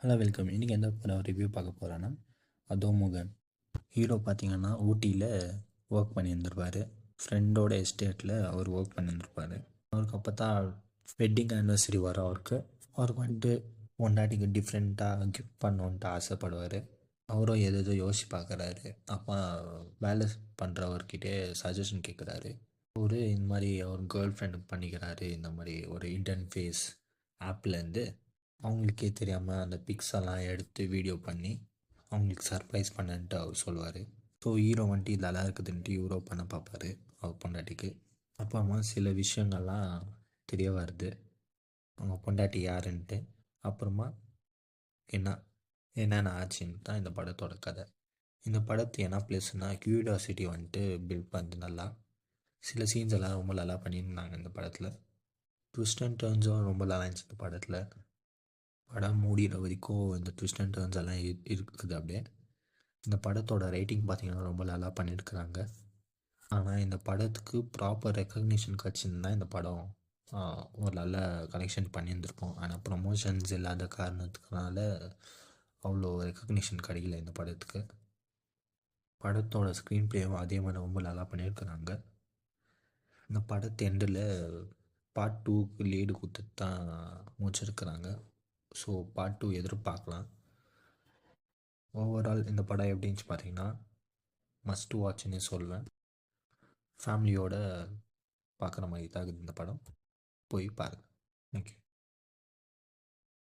Hello welcome. இன்றைக்கி எந்த படம் ரிவ்யூ பார்க்க போகிறோன்னா அதோமுகன். ஹீரோ பார்த்தீங்கன்னா ஊட்டியில் ஒர்க் பண்ணியிருந்திருப்பார். ஃப்ரெண்டோட எஸ்டேட்டில் அவர் ஒர்க் பண்ணியிருந்திருப்பார். அவருக்கு அப்போ தான் வெட்டிங் ஆனிவர்சரி வரும். அவருக்கு வந்துட்டு பொண்டாட்டிக்கு டிஃப்ரெண்ட்டாக கிஃப்ட் பண்ணணுன்ட்டு ஆசைப்படுவார். அவரும் எதோ யோசிச்சு பார்க்குறாரு. அப்போ வேலை பண்ணுறவர்கிட்டே சஜஷன் கேட்குறாரு. இந்த மாதிரி அவர் கேர்ள் ஃப்ரெண்டுக்கு பண்ணிக்கிறாரு. இந்த மாதிரி ஒரு இன்டர்ன் ஃபேஸ் ஆப்லேருந்து அவங்களுக்கே தெரியாமல் அந்த பிக்ஸ் எல்லாம் எடுத்து வீடியோ பண்ணி அவங்களுக்கு சர்ப்ரைஸ் பண்ணன்ட்டு அவர் சொல்லுவார். ஸோ ஹீரோ வந்துட்டு இதெல்லாம் இருக்குதுன்ட்டு ஹீரோ பண்ண பார்ப்பார் அவர் பொண்டாட்டிக்கு. அப்புறமா சில விஷயங்கள்லாம் தெரிய வருது அவங்க பொண்டாட்டி யாருன்ட்டு. அப்புறமா என்னென்ன ஆச்சுன்னு தான் இந்த படத்தோட கதை. இந்த படத்து என்ன ப்ளஸ்னா க்யூரியாசிட்டி வந்துட்டு பில்ட் பண்ணுது நல்லா. சில சீன்ஸ் எல்லாம் ரொம்ப நல்லா பண்ணியிருந்தாங்க இந்த படத்தில். ட்விஸ்ட் அண்ட் டர்ன்ஸும் ரொம்ப நல்லா இருந்துச்சு இந்த படத்தில். படம் மூடிற வரைக்கும் இந்த ட்விஸ்ட் அண்ட் டர்ன்ஸ் எல்லாம் இருக்குது அப்படியே. இந்த படத்தோட ரைட்டிங் பார்த்திங்கன்னா ரொம்ப நல்லா பண்ணியிருக்கிறாங்க. ஆனால் இந்த படத்துக்கு ப்ராப்பர் ரெக்கக்னிஷன் கிடச்சிருந்தா இந்த படம் ஒரு நல்ல கலெக்ஷன் பண்ணியிருந்திருக்கும். ஆனால் ப்ரொமோஷன்ஸ் இல்லாத காரணத்துக்குனால அவ்வளோ ரெக்கக்னிஷன் கிடைக்கல இந்த படத்துக்கு. படத்தோட ஸ்க்ரீன் ப்ளேவும் அதே மாதிரி ரொம்ப நல்லா பண்ணியிருக்கிறாங்க. இந்த படத்து எண்டில் பார்ட் 2க்கு லீடு கொடுத்துட்டு தான் முடிச்சிருக்கிறாங்க. ஸோ பார்ட் 2 எதிர்பார்க்கலாம். ஓவரால் இந்த படம் எப்படின்னு பார்த்தீங்கன்னா மஸ்ட் வாட்ச்னே சொல்வேன். ஃபேமிலியோட பார்க்குற மாதிரி தான் இருக்குது இந்த படம். போய் பாருங்கள். தேங்க்யூ.